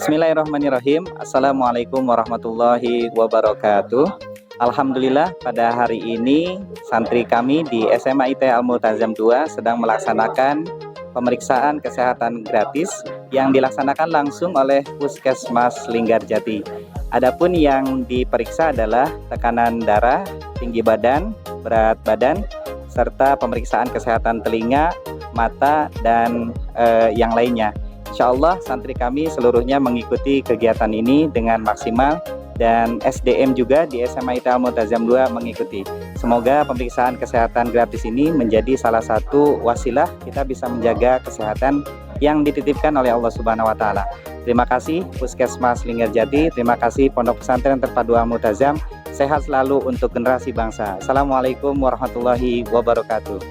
Bismillahirrahmanirrahim. Assalamualaikum warahmatullahi wabarakatuh. Alhamdulillah pada hari ini santri kami di SMA IT Al-Multazam 2 sedang melaksanakan pemeriksaan kesehatan gratis yang dilaksanakan langsung oleh Puskesmas Linggarjati. Adapun yang diperiksa adalah tekanan darah, tinggi badan, berat badan, serta pemeriksaan kesehatan telinga, mata, dan yang lainnya. Insya Allah santri kami seluruhnya mengikuti kegiatan ini dengan maksimal dan SDM juga di SMA IT Al-Multazam 2 mengikuti. Semoga pemeriksaan kesehatan gratis ini menjadi salah satu wasilah kita bisa menjaga kesehatan yang dititipkan oleh Allah Subhanahu wa taala. Terima kasih Puskesmas Linggarjati, terima kasih Pondok Pesantren Terpadu Al-Multazam. Sehat selalu untuk generasi bangsa. Assalamualaikum warahmatullahi wabarakatuh.